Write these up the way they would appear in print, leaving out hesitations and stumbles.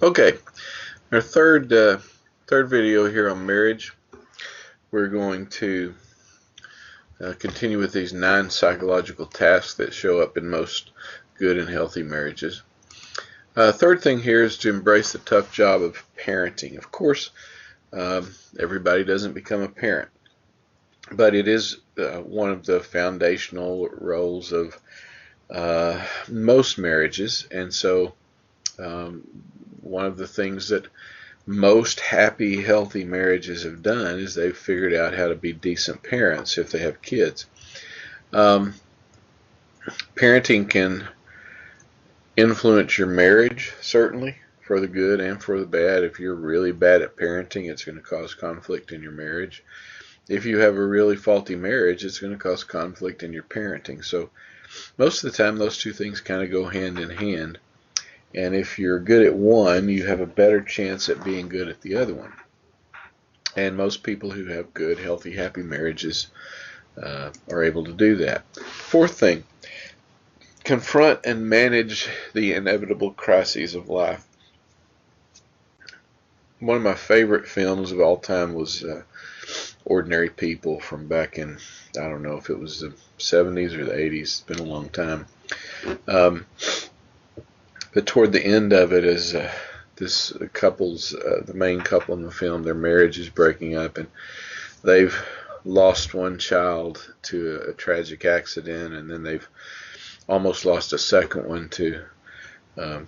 Okay, our third video here on marriage. We're going to continue with these 9 psychological tasks that show up in most good and healthy marriages. Third thing here is to embrace the tough job of parenting. Of course, everybody doesn't become a parent, but it is one of the foundational roles of most marriages, and so one of the things that most happy, healthy marriages have done is they've figured out how to be decent parents if they have kids. Um, Parenting can influence your marriage, certainly, for the good and for the bad. If you're really bad at parenting, it's going to cause conflict in your marriage. If you have a really faulty marriage, it's going to cause conflict in your parenting. So most of the time, those two things kind of go hand in hand. And if you're good at one, you have a better chance at being good at the other one. And most people who have good, healthy, happy marriages are able to do that. Fourth thing, confront and manage the inevitable crises of life. One of my favorite films of all time was Ordinary People from back in, I don't know if it was the 70s or the 80s. It's been a long time. But toward the end of it, as this couple's, the main couple in the film, their marriage is breaking up, and they've lost one child to a tragic accident, and then they've almost lost a second one to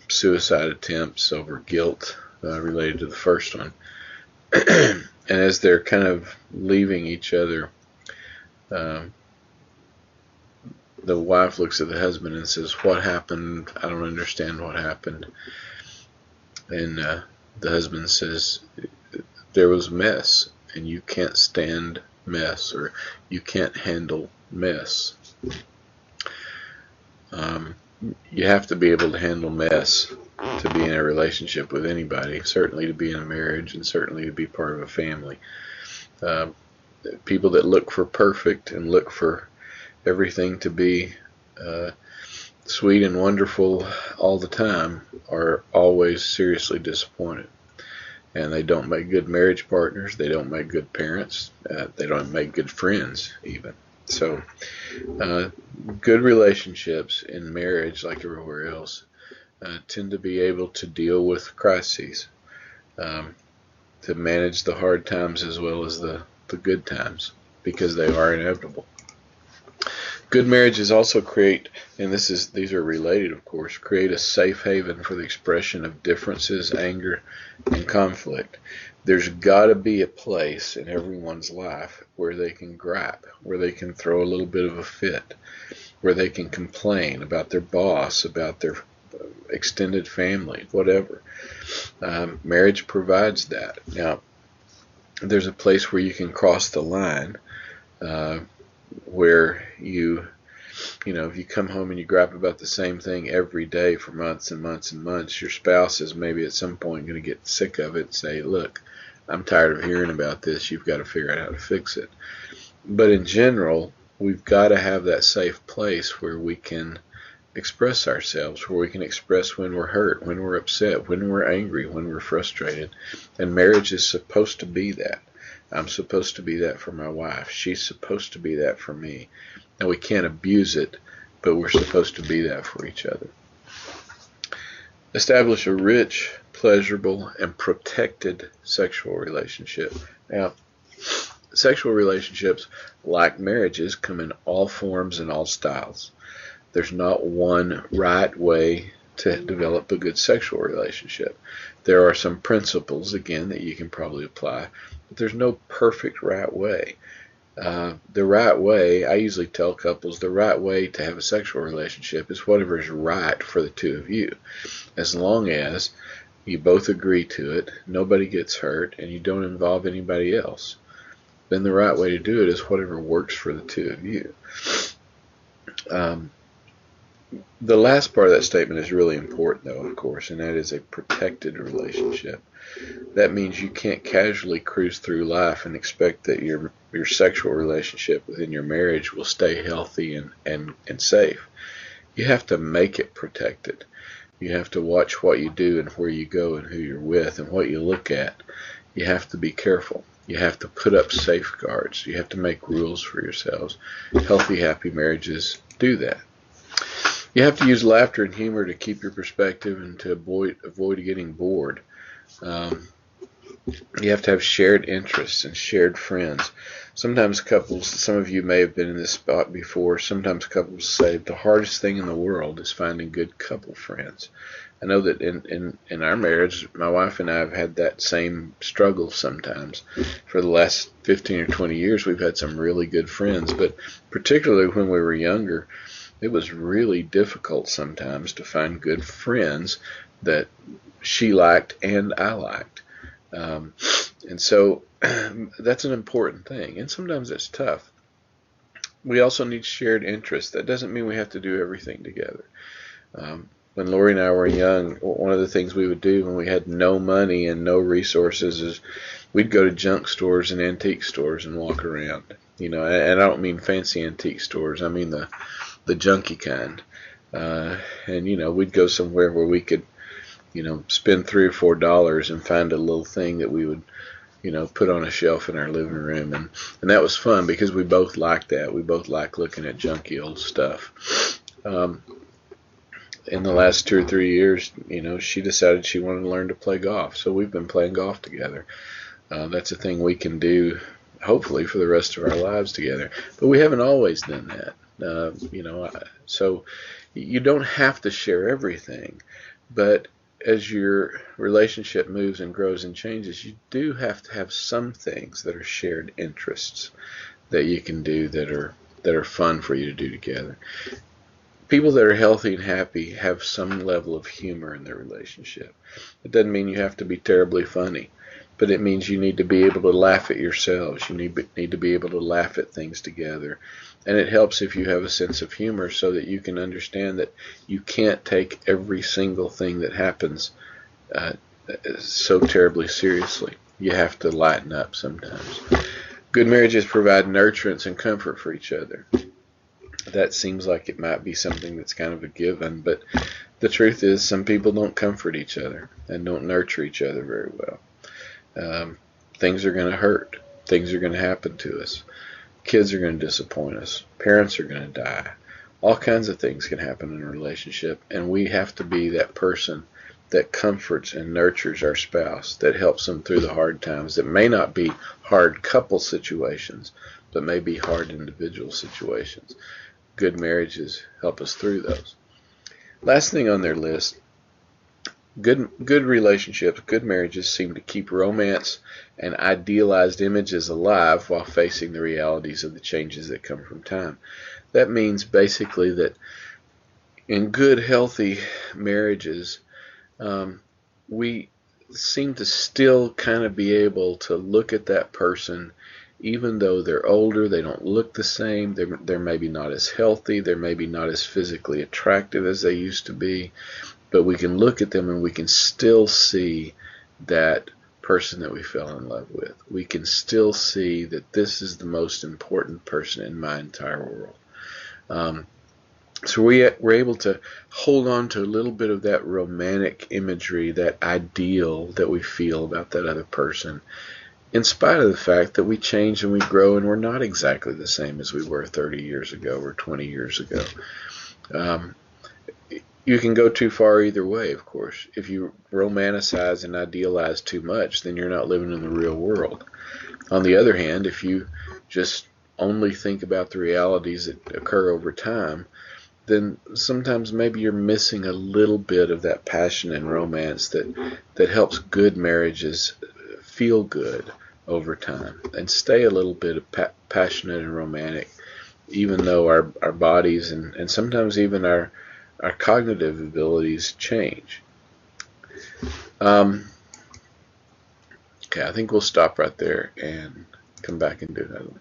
suicide attempts over guilt related to the first one. And as they're kind of leaving each other, the wife looks at the husband and says, "What happened? I don't understand what happened." And the husband says, "There was mess, and you can't stand mess, or you can't handle mess." You have to be able to handle mess to be in a relationship with anybody, certainly to be in a marriage, and certainly to be part of a family. People that look for perfect and look for everything to be sweet and wonderful all the time are always seriously disappointed. And they don't make good marriage partners. They don't make good parents. They don't make good friends even. So good relationships in marriage, like everywhere else, tend to be able to deal with crises, to manage the hard times as well as the good times, because they are inevitable. Good marriages also create, and these are related, of course, create a safe haven for the expression of differences, anger, and conflict. There's got to be a place in everyone's life where they can gripe, where they can throw a little bit of a fit, where they can complain about their boss, about their extended family, whatever. Marriage provides that. Now, there's a place where you can cross the line, where if you come home and you gripe about the same thing every day for months and months and months, your spouse is maybe at some point going to get sick of it and say, "Look, I'm tired of hearing about this. You've got to figure out how to fix it." But in general, we've got to have that safe place where we can express ourselves, where we can express when we're hurt, when we're upset, when we're angry, when we're frustrated. And marriage is supposed to be that. I'm supposed to be that for my wife. She's supposed to be that for me. And we can't abuse it, but we're supposed to be that for each other. Establish a rich, pleasurable, and protected sexual relationship. Now, sexual relationships, like marriages, come in all forms and all styles. There's not one right way to develop a good sexual relationship. There are some principles, again, that you can probably apply, but there's no perfect right way. The right way, I usually tell couples, the right way to have a sexual relationship is whatever is right for the two of you. As long as you both agree to it, nobody gets hurt, and you don't involve anybody else, then the right way to do it is whatever works for the two of you. The last part of that statement is really important, though, of course, and that is a protected relationship. That means you can't casually cruise through life and expect that your sexual relationship within your marriage will stay healthy and safe. You have to make it protected. You have to watch what you do and where you go and who you're with and what you look at. You have to be careful. You have to put up safeguards. You have to make rules for yourselves. Healthy, happy marriages do that. You have to use laughter and humor to keep your perspective and to avoid getting bored. Um, you have to have shared interests and shared friends. Sometimes couples, some of you may have been in this spot before, sometimes couples say the hardest thing in the world is finding good couple friends. I know that in our marriage, my wife and I have had that same struggle sometimes. For the last 15 or 20 years, we've had some really good friends, but particularly when we were younger, it was really difficult sometimes to find good friends that she liked and I liked. And so that's an important thing, and sometimes it's tough. We also need shared interests. That doesn't mean we have to do everything together. When Lori and I were young, one of the things we would do when we had no money and no resources is we'd go to junk stores and antique stores and walk around. And I don't mean fancy antique stores. I mean the junky kind. And we'd go somewhere where we could spend $3 or $4 and find a little thing that we would, put on a shelf in our living room. And that was fun because we both liked that. We both liked looking at junky old stuff. In the last 2 or 3 years, she decided she wanted to learn to play golf. So we've been playing golf together. That's a thing we can do, hopefully, for the rest of our lives together. But we haven't always done that. So you don't have to share everything. But as your relationship moves and grows and changes, you do have to have some things that are shared interests that you can do that are fun for you to do together. People that are healthy and happy have some level of humor in their relationship. It doesn't mean you have to be terribly funny, but it means you need to be able to laugh at yourselves. You need to be able to laugh at things together. And it helps if you have a sense of humor so that you can understand that you can't take every single thing that happens so terribly seriously. You have to lighten up sometimes. Good marriages provide nurturance and comfort for each other. That seems like it might be something that's kind of a given, but the truth is some people don't comfort each other and don't nurture each other very well. Things are going to hurt. Things are going to happen to us. Kids are going to disappoint us. Parents are going to die. All kinds of things can happen in a relationship, and we have to be that person that comforts and nurtures our spouse, that helps them through the hard times that may not be hard couple situations, but may be hard individual situations. Good marriages help us through those. Last thing on their list, good relationships, good marriages seem to keep romance and idealized images alive while facing the realities of the changes that come from time. That means basically that in good, healthy marriages, we seem to still kind of be able to look at that person. Even though they're older, they don't look the same, they're maybe not as healthy, they're maybe not as physically attractive as they used to be, but we can look at them and we can still see that person that we fell in love with. We can still see that this is the most important person in my entire world. So we're able to hold on to a little bit of that romantic imagery, that ideal that we feel about that other person, in spite of the fact that we change and we grow and we're not exactly the same as we were 30 years ago or 20 years ago. You can go too far either way, of course. If you romanticize and idealize too much, then you're not living in the real world. On the other hand, if you just only think about the realities that occur over time, then sometimes maybe you're missing a little bit of that passion and romance that helps good marriages feel good over time and stay a little bit passionate and romantic, even though our bodies and sometimes even our cognitive abilities change. Okay, I think we'll stop right there and come back and do another one.